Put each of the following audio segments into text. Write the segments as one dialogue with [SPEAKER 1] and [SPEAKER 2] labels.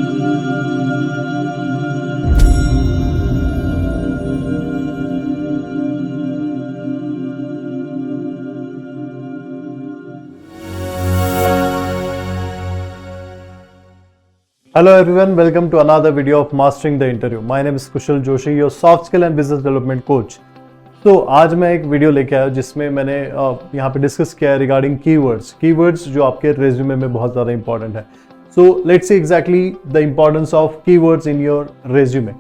[SPEAKER 1] Hello everyone, welcome to another video of Mastering the Interview. My name is Kushal Joshi, your soft skill and business development coach. तो आज मैं एक video लेके आया जिसमें मैंने यहाँ पे डिस्कस किया है रिगार्डिंग कीवर्ड्स जो आपके रेज्यूमे में बहुत ज़्यादा इंपॉर्टेंट है. So let's see exactly the importance of keywords in your resume.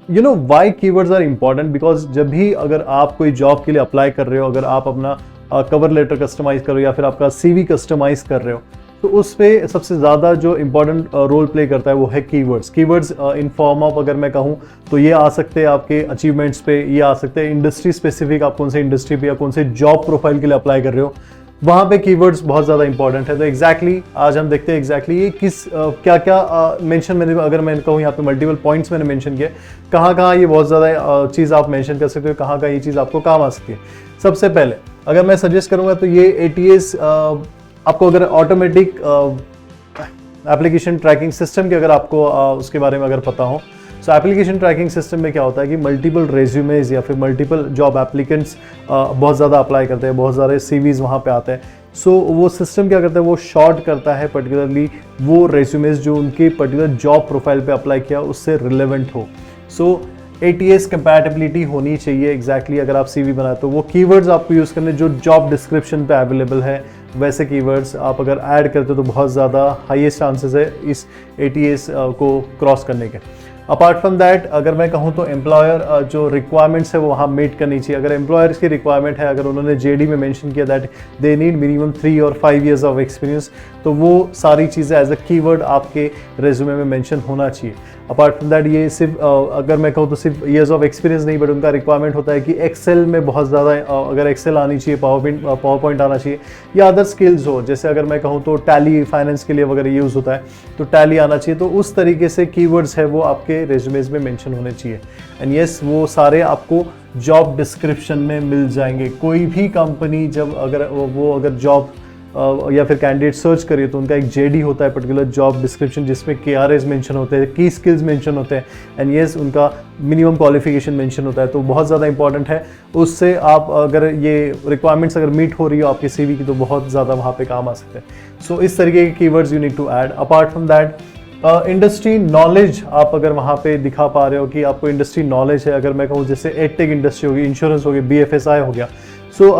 [SPEAKER 1] You know why keywords are important, because जब भी अगर आप कोई जॉब के लिए अप्लाई कर रहे हो, अगर आप अपना कवर लेटर कस्टमाइज कर रहे हो या फिर आपका CV कस्टमाइज कर रहे हो, तो उस पर सबसे ज़्यादा जो इम्पोर्टेंट रोल प्ले करता है वो है कीवर्ड्स इन फॉर्म ऑफ, अगर मैं कहूँ तो ये आ सकते हैं आपके अचीवमेंट्स पे, ये आ सकते हैं इंडस्ट्री स्पेसिफिक, आप कौन से इंडस्ट्री पे या कौन से जॉब प्रोफाइल के लिए अप्लाई कर रहे हो, वहाँ पे कीवर्ड्स बहुत ज़्यादा इंपॉर्टेंट है. तो एग्जैक्टली आज हम देखते हैं एग्जैक्टली ये किस क्या क्या मेंशन मैंने, अगर मैं कहूँ यहाँ पे मल्टीपल पॉइंट्स मैंने मेंशन किए, कहाँ ये बहुत ज़्यादा चीज़ आप मेंशन कर सकते हो, कहाँ ये चीज़ आपको काम आ सकती है. सबसे पहले अगर मैं सजेस्ट करूँगा तो ये ATS आपको, अगर ऑटोमेटिक एप्लीकेशन ट्रैकिंग सिस्टम के अगर आपको उसके बारे में अगर पता हो, सो एप्लीकेशन ट्रैकिंग सिस्टम में क्या होता है कि मल्टीपल रेज्यूमेज या फिर मल्टीपल जॉब एप्लीकेंट्स बहुत ज़्यादा अप्लाई करते हैं, बहुत सारे CVs वहाँ पे आते हैं. सो वो सिस्टम क्या करता है, वो शॉर्ट करता है पर्टिकुलरली वो रेज्यूमेज जो उनके पर्टिकुलर जॉब प्रोफाइल पे अप्लाई किया उससे रिलेवेंट हो. सो ATS कंपैटिबिलिटी होनी चाहिए एग्जैक्टली. अगर आप CV बनाए तो वो कीवर्ड्स आपको यूज़ करने जो जॉब डिस्क्रिप्शन पे अवेलेबल है, वैसे कीवर्ड्स आप अगर ऐड करते हो तो बहुत ज़्यादा हाईएस्ट चांसेस है इस ATS को क्रॉस करने के. अपार्ट फ्रॉम दैट अगर मैं कहूँ तो एम्प्लॉयर जो रिक्वायरमेंट्स है वो वहाँ मीट करनी चाहिए. अगर एम्प्लॉयर्स की रिक्वायरमेंट है, अगर उन्होंने JD में मेंशन किया दैट दे नीड मिनिमम 3 और 5 years ऑफ एक्सपीरियंस, तो वो सारी चीज़ें एज अ कीवर्ड आपके रेज्यूमे में मेंशन होना चाहिए. अपार्ट फ्रॉम दैट ये सिर्फ अगर मैं कहूँ तो सिर्फ ईयर्स ऑफ एक्सपीरियंस नहीं, बट उनका रिक्वायरमेंट होता है कि एक्सेल में बहुत ज़्यादा अगर एक्सेल आनी चाहिए, पावर पॉइंट आना चाहिए, या अदर स्किल्स हो, जैसे अगर मैं कहूँ तो टैली फाइनेंस के लिए वगैरह यूज़ होता है तो टैली आना चाहिए. तो उस तरीके से कीवर्ड्स है वो आपके रेज्यूमेज में मेंशन होने चाहिए. एंड येस, वो सारे आपको जॉब डिस्क्रिप्शन में मिल जाएंगे. कोई भी कंपनी जब अगर जॉब या फिर कैंडिडेट सर्च करिए तो उनका एक JD होता है, पर्टिकुलर जॉब डिस्क्रिप्शन, जिसमें KRAs मेंशन होते हैं, की स्किल्स मेंशन होते हैं, एंड येस उनका मिनिमम क्वालिफिकेशन मेंशन होता है. तो बहुत ज़्यादा इंपॉर्टेंट है. उससे आप अगर ये रिक्वायरमेंट्स अगर मीट हो रही हो आपके CV की तो बहुत ज़्यादा वहाँ पे काम आ सकते हैं. सो इस तरीके के keywords you need to add. Apart from that industry knowledge आप अगर वहाँ पे दिखा पा रहे हो कि आपको इंडस्ट्री नॉलेज है. अगर मैं कहूँ जैसे एडटेक इंडस्ट्री होगी, इंश्योरेंस होगी, BFSI हो गया, सो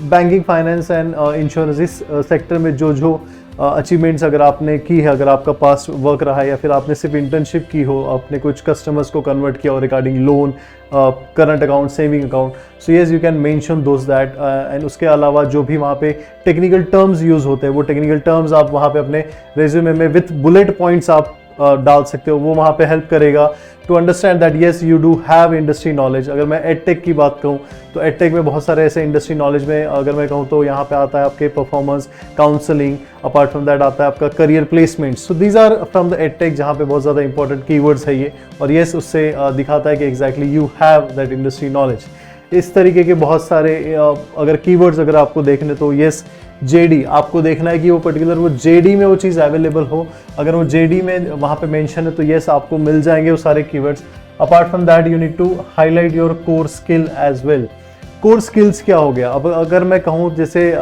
[SPEAKER 1] बैंकिंग, फाइनेंस एंड इंश्योरेंस, इस सेक्टर में जो अचीवमेंट्स अगर आपने की है, अगर आपका पास्ट वर्क रहा है या फिर आपने सिर्फ इंटर्नशिप की हो, आपने कुछ कस्टमर्स को कन्वर्ट किया हो regarding loan, current account, saving account, so yes you can mention those that. And उसके अलावा जो भी वहाँ पे टेक्निकल टर्म्स यूज़ होते हैं वो टेक्निकल टर्म्स आप वहाँ पे अपने रेज्यूमे में विथ बुलेट पॉइंट्स आप डाल सकते हो. वो वहाँ पे हेल्प करेगा to understand that yes you do have industry knowledge. अगर मैं एडटेक की बात कहूँ तो एडटेक में बहुत सारे ऐसे इंडस्ट्री नॉलेज में अगर मैं कहूँ तो यहाँ पे आता है आपके performance counselling. Apart from that आता है आपका career placement. So these are from the edtech, जहाँ पे बहुत ज़्यादा इंपॉर्टेंट कीवर्ड्स है ये. और येस उससे दिखाता है कि exactly you have that industry knowledge. इस तरीके के बहुत सारे अगर कीवर्ड्स अगर आपको देखने तो येस JD आपको देखना है कि वो पर्टिकुलर वो JD में वो चीज़ अवेलेबल हो. अगर वो JD में वहाँ पे मेंशन है तो येस आपको मिल जाएंगे वो सारे keywords. Apart from that you need to highlight your core skill as well. Core skills क्या हो गया, अब अगर मैं कहूँ जैसे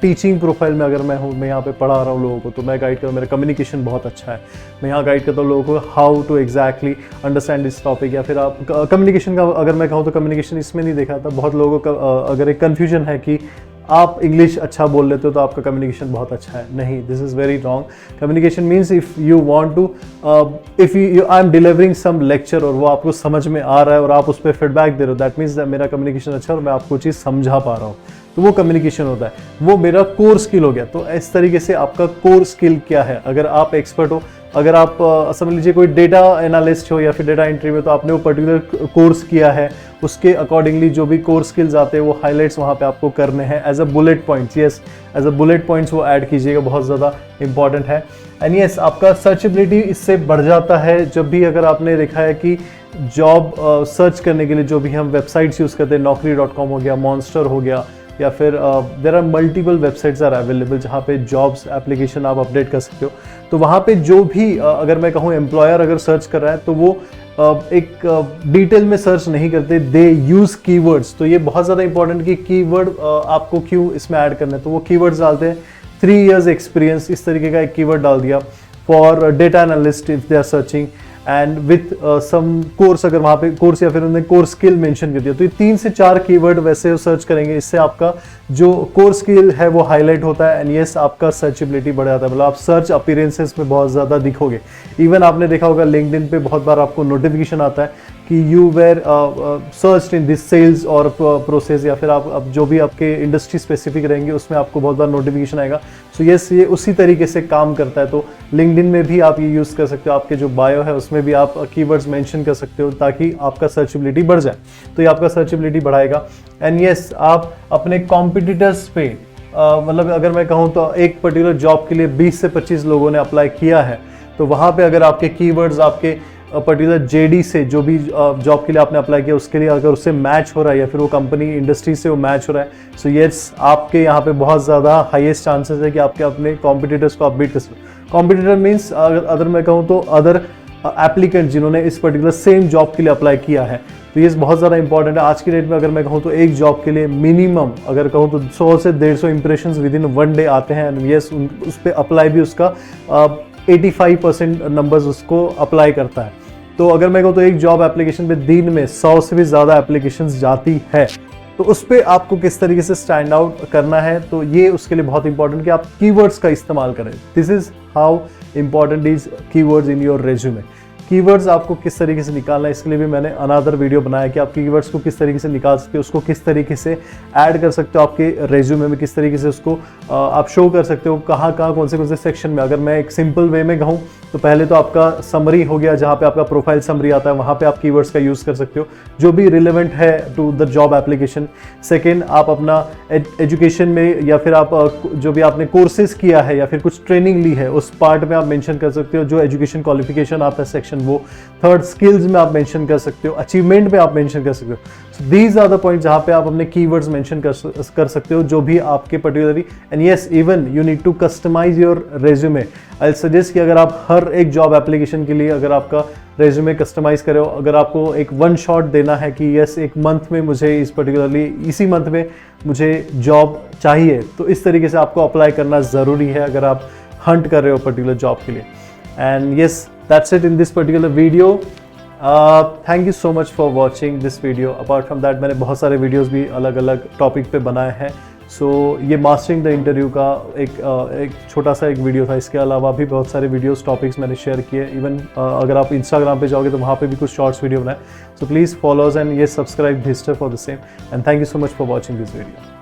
[SPEAKER 1] टीचिंग प्रोफाइल में अगर मैं हूँ, मैं यहाँ पे पढ़ा रहा हूँ लोगों को, तो मैं गाइड करता हूँ, मेरा कम्युनिकेशन बहुत अच्छा है, मैं यहाँ गाइड करता हूँ लोगों को how to exactly understand this topic. या फिर आप कम्युनिकेशन का अगर मैं कहूँ तो कम्युनिकेशन इसमें नहीं देखा था. बहुत लोगों का अगर एक कन्फ्यूजन है कि आप इंग्लिश अच्छा बोल लेते हो तो आपका कम्युनिकेशन बहुत अच्छा है. नहीं, this is very wrong. Communication means if you want to, if you I am delivering some lecture और वो आपको समझ में आ रहा है और आप उस पर फीडबैक दे रहे हो, दैट मीन्स मेरा कम्युनिकेशन अच्छा है और मैं आपको चीज़ समझा पा रहा हूँ, तो वो कम्युनिकेशन होता है. वो मेरा कोर स्किल हो गया. तो इस तरीके से आपका कोर स्किल क्या है. अगर आप एक्सपर्ट हो, अगर आप समझ लीजिए कोई डेटा एनालिस्ट हो या फिर डेटा एंट्री में, तो आपने वो पर्टिकुलर कोर्स किया है, उसके अकॉर्डिंगली जो भी कोर स्किल्स आते हैं वो हाईलाइट्स वहाँ पे आपको करने हैं as a bullet points. Yes, as a bullet points वो ऐड कीजिएगा, बहुत ज़्यादा इंपॉर्टेंट है. एंड येस, आपका सर्चेबिलिटी इससे बढ़ जाता है जब भी अगर आपने देखा है कि जॉब सर्च करने के लिए जो भी हम वेबसाइट्स यूज़ करते हैं, Naukri.com हो गया, Monster हो गया, या फिर there are multiple websites are available जहाँ पे जॉब्स एप्लीकेशन आप अपडेट कर सकते हो। तो वहाँ पे जो भी अगर मैं कहूँ एम्प्लॉयर अगर सर्च कर रहा है तो वो एक डिटेल में सर्च नहीं करते, दे यूज़ कीवर्ड्स। तो ये बहुत ज़्यादा इंपॉर्टेंट कि कीवर्ड आपको क्यों इसमें ऐड करना है। तो वो कीवर्ड्स डालते हैं 3 years एक्सपीरियंस, इस तरीके का एक कीवर्ड डाल दिया। For data analyst if they are searching and with some course, अगर वहाँ पे कोर्स या फिर उन्होंने कोर्स स्किल मेंशन कर दिया, तो ये 3 से 4 कीवर्ड वैसे सर्च करेंगे। इससे आपका जो कोर्स स्किल है वो हाईलाइट होता है एंड यस आपका सर्चेबिलिटी बढ़ जाता है, मतलब आप सर्च अपीयरेंसेस में बहुत ज़्यादा दिखोगे। इवन आपने देखा होगा लिंक्डइन पे बहुत बार आपको नोटिफिकेशन आता है कि you were search in this sales और प्रोसेस, या फिर आप जो भी आपके इंडस्ट्री स्पेसिफिक रहेंगे उसमें आपको बहुत बार नोटिफिकेशन आएगा। सो यस ये उसी तरीके से काम करता है। तो लिंक्डइन में भी आप ये यूज़ कर सकते हो, आपके जो बायो है उसमें भी आप कीवर्ड्स मेंशन कर सकते हो ताकि आपका सर्चेबिलिटी बढ़ जाए। तो ये आपका सर्चेबिलिटी बढ़ाएगा। एंड यस आप अपने कॉम्पिटिटर्स पे मतलब अगर मैं कहूँ तो एक पर्टिकुलर जॉब के लिए 20 से 25 लोगों ने अप्लाई किया है, तो वहाँ पे अगर आपके कीवर्ड्स आपके पर्टिकुलर जेडी से जो भी जॉब के लिए आपने अप्लाई किया उसके लिए अगर उससे मैच हो रहा है या फिर वो कंपनी इंडस्ट्री से वो मैच हो रहा है, सो यस आपके यहाँ पे बहुत ज़्यादा हाईएस्ट चांसेस है कि आपके अपने कॉम्पिटिटर्स को आप बीट कर सकते। कॉम्पिटिटर मीन्स अगर मैं कहूँ तो अदर एप्लीकेंट जिन्होंने इस पर्टिकुलर सेम जॉब के लिए अप्लाई किया है। तो ये बहुत ज़्यादा इंपॉर्टेंट है आज की डेट में। अगर मैं कहूँ तो एक जॉब के लिए मिनिमम अगर कहूँ तो 100 से 150 इंप्रेशंस विद इन 1 डे आते हैं एंड यस उस पर अप्लाई भी उसका 85% नंबर्स उसको अप्लाई करता है। तो अगर मैं कहूँ तो एक जॉब एप्लीकेशन पे दिन में 100 से भी ज़्यादा एप्लीकेशंस जाती है, तो उस पर आपको किस तरीके से स्टैंड आउट करना है, तो ये उसके लिए बहुत इंपॉर्टेंट कि आप कीवर्ड्स का इस्तेमाल करें। This is how important is keywords in your resume. Keywords आपको किस तरीके से निकालना है, इसके लिए भी मैंने अनदर वीडियो बनाया कि आप कीवर्ड्स को किस तरीके से निकाल सकते हो, उसको किस तरीके से ऐड कर सकते हो आपके रेज्यूमे में, किस तरीके से उसको आप शो कर सकते हो, कहाँ कौन से सेक्शन में। अगर मैं एक सिंपल वे में कहूँ तो पहले तो आपका समरी हो गया, जहाँ पे आपका प्रोफाइल समरी आता है, वहाँ पे आप कीवर्ड्स का यूज़ कर सकते हो जो भी रिलेवेंट है to the job application. Second, आप अपना एजुकेशन में या फिर आप जो भी आपने कोर्सेज किया है या फिर कुछ ट्रेनिंग ली है उस पार्ट में आप मेंशन कर सकते हो, जो एजुकेशन क्वालिफिकेशन आता है सेक्शन वो। थर्ड, स्किल्स में आप मेंशन कर सकते हो, अचीवमेंट में आप मेंशन कर सकते हो। So these are the point जहाँ पे आप अपने कीवर्ड्स मेंशन कर सकते हो जो भी आपके particularly. And yes even you need to customise your resume. I suggest कि अगर आप हर एक जॉब एप्लीकेशन के लिए अगर आपका रेज्यूमे कस्टमाइज करे हो, अगर आपको एक 1 शॉट देना है कि यस एक मंथ में मुझे इस पर्टिकुलरली इसी मंथ में मुझे जॉब चाहिए, तो इस तरीके से आपको अप्लाई करना ज़रूरी है अगर आप हंट कर रहे हो पर्टिकुलर जॉब के लिए। And yes that's it in this particular video. Thank you so much for watching this video. Apart from that मैंने बहुत सारे वीडियोस भी अलग अलग टॉपिक पे बनाए हैं। सो ये मास्टरिंग द इंटरव्यू का एक छोटा सा एक वीडियो था। इसके अलावा भी बहुत सारे वीडियोस टॉपिक्स मैंने शेयर किए। इवन अगर आप इंस्टाग्राम पे जाओगे तो वहाँ पे भी कुछ शॉर्ट्स वीडियो बनाए। So please follow us and ये सब्सक्राइब हिस्टर for the same and thank you so much for watching this video.